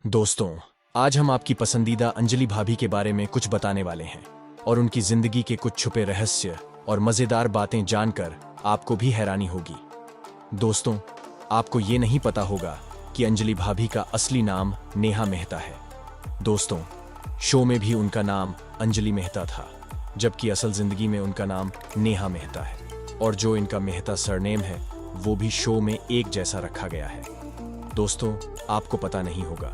दोस्तों, आज हम आपकी पसंदीदा अंजलि भाभी के बारे में कुछ बताने वाले हैं और उनकी जिंदगी के कुछ छुपे रहस्य और मजेदार बातें जानकर आपको भी हैरानी होगी। दोस्तों, आपको ये नहीं पता होगा कि अंजलि भाभी का असली नाम नेहा मेहता है। दोस्तों, शो में भी उनका नाम अंजलि मेहता था, जबकि असल जिंदगी में उनका नाम नेहा मेहता है और जो इनका मेहता सरनेम है वो भी शो में एक जैसा रखा गया है। दोस्तों, आपको पता नहीं होगा,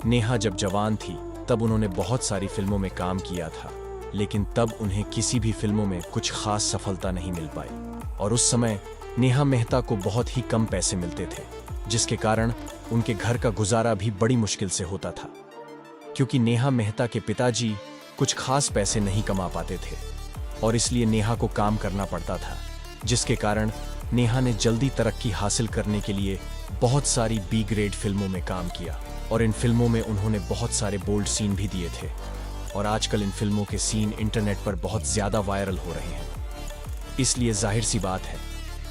नेहा जब जवान थी तब उन्होंने बहुत सारी फिल्मों में काम किया था, लेकिन तब उन्हें किसी भी फिल्मों में कुछ खास सफलता नहीं मिल पाई और उस समय नेहा मेहता को बहुत ही कम पैसे मिलते थे, जिसके कारण उनके घर का गुजारा भी बड़ी मुश्किल से होता था, क्योंकि नेहा मेहता के पिताजी कुछ खास पैसे नहीं कमा पाते थे और इसलिए नेहा को काम करना पड़ता था, जिसके कारण नेहा ने जल्दी तरक्की हासिल करने के लिए बहुत सारी बी ग्रेड फिल्मों में काम किया और इन फिल्मों में उन्होंने बहुत सारे बोल्ड सीन भी दिए थे और आजकल इन फिल्मों के सीन इंटरनेट पर बहुत ज्यादा वायरल हो रहे हैं। इसलिए जाहिर सी बात है,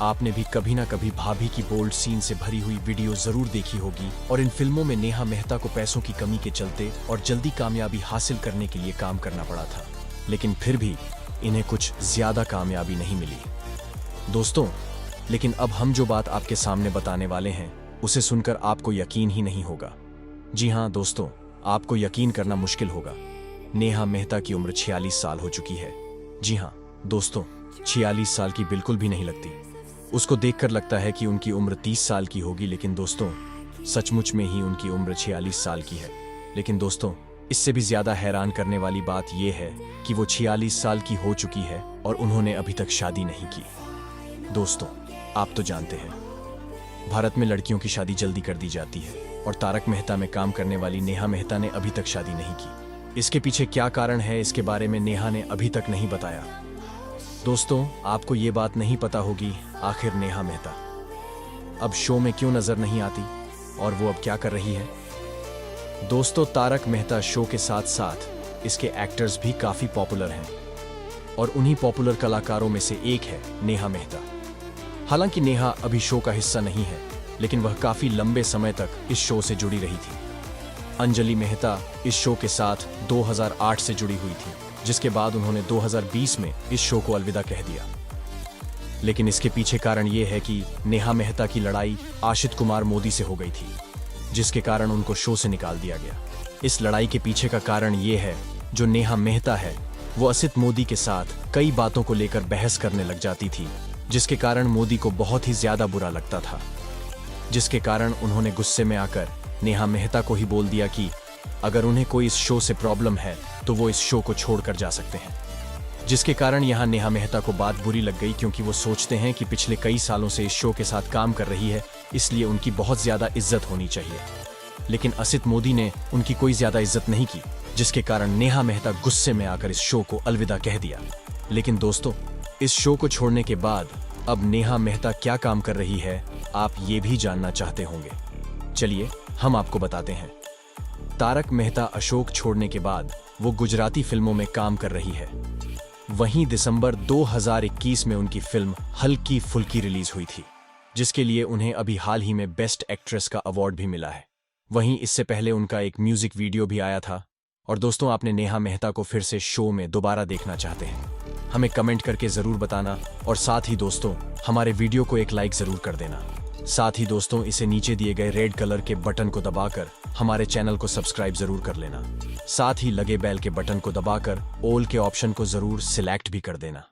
आपने भी कभी ना कभी भाभी की बोल्ड सीन से भरी हुई वीडियो जरूर देखी होगी और इन फिल्मों में नेहा मेहता को पैसों की कमी के चलते और जल्दी कामयाबी हासिल करने के लिए काम करना पड़ा था, लेकिन फिर भी इन्हें कुछ ज्यादा कामयाबी नहीं मिली। दोस्तों, लेकिन अब हम जो बात आपके सामने बताने वाले हैं उसे सुनकर आपको यकीन ही नहीं होगा। जी हाँ दोस्तों, आपको यकीन करना मुश्किल होगा, नेहा मेहता की उम्र 46 साल हो चुकी है। जी हाँ दोस्तों, 46 साल की बिल्कुल भी नहीं लगती। उसको देखकर लगता है कि उनकी उम्र 30 साल की होगी, लेकिन दोस्तों सचमुच में ही उनकी उम्र 46 साल की है। लेकिन दोस्तों, इससे भी ज्यादा हैरान करने वाली बात यह है कि वो 46 साल की हो चुकी है और उन्होंने अभी तक शादी नहीं की। दोस्तों, आप तो जानते हैं, भारत में लड़कियों की शादी जल्दी कर दी जाती है और तारक मेहता में काम करने वाली नेहा मेहता ने अभी तक शादी नहीं की। इसके पीछे क्या कारण है, इसके बारे में नेहा ने अभी तक नहीं बताया। दोस्तों, आपको ये बात नहीं पता होगी आखिर नेहा मेहता अब शो में क्यों नजर नहीं आती और वो अब क्या कर रही है। दोस्तों, तारक मेहता शो के साथ साथ इसके एक्टर्स भी काफी पॉपुलर हैं और उन्हीं पॉपुलर कलाकारों में से एक है नेहा मेहता। हालांकि नेहा अभी शो का हिस्सा नहीं है, लेकिन वह काफी लंबे समय तक इस शो से जुड़ी रही थी। अंजलि मेहता इस शो के साथ 2008 से जुड़ी हुई थी, जिसके बाद उन्होंने 2020 में इस शो को अलविदा कह दिया। लेकिन इसके पीछे कारण यह है कि नेहा मेहता की लड़ाई आशित कुमार मोदी से हो गई थी, जिसके कारण उनको शो से निकाल दिया गया। इस लड़ाई के पीछे का कारण यह है, जो नेहा मेहता है वो असित मोदी के साथ कई बातों को लेकर बहस करने लग जाती थी, जिसके कारण मोदी को बहुत ही ज्यादा बुरा लगता था, जिसके कारण उन्होंने गुस्से में आकर नेहा मेहता को ही बोल दिया कि अगर उन्हें कोई इस शो से प्रॉब्लम है तो वो इस शो को छोड़कर जा सकते हैं। जिसके कारण यहाँ नेहा मेहता को बात बुरी लग गई, क्योंकि वो सोचते हैं कि पिछले कई सालों से इस शो के साथ काम कर रही है, इसलिए उनकी बहुत ज्यादा इज्जत होनी चाहिए। लेकिन असित मोदी ने उनकी कोई ज्यादा इज्जत नहीं की, जिसके कारण नेहा मेहता गुस्से में आकर इस शो को अलविदा कह दिया। लेकिन दोस्तों, इस शो को छोड़ने के बाद अब नेहा मेहता क्या काम कर रही है, आप ये भी जानना चाहते होंगे। चलिए हम आपको बताते हैं। तारक मेहता अशोक छोड़ने के बाद वो गुजराती फिल्मों में काम कर रही है। वहीं दिसंबर 2021 में उनकी फिल्म हल्की फुल्की रिलीज हुई थी, जिसके लिए उन्हें अभी हाल ही में बेस्ट एक्ट्रेस का अवार्ड भी मिला है। वहीं इससे पहले उनका एक म्यूजिक वीडियो भी आया था। और दोस्तों, आपने नेहा मेहता को फिर से शो में दोबारा देखना चाहते हैं, हमें कमेंट करके जरूर बताना और साथ ही दोस्तों हमारे वीडियो को एक लाइक जरूर कर देना। साथ ही दोस्तों, इसे नीचे दिए गए रेड कलर के बटन को दबाकर हमारे चैनल को सब्सक्राइब जरूर कर लेना। साथ ही लगे बेल के बटन को दबाकर ऑल के ऑप्शन को जरूर सिलेक्ट भी कर देना।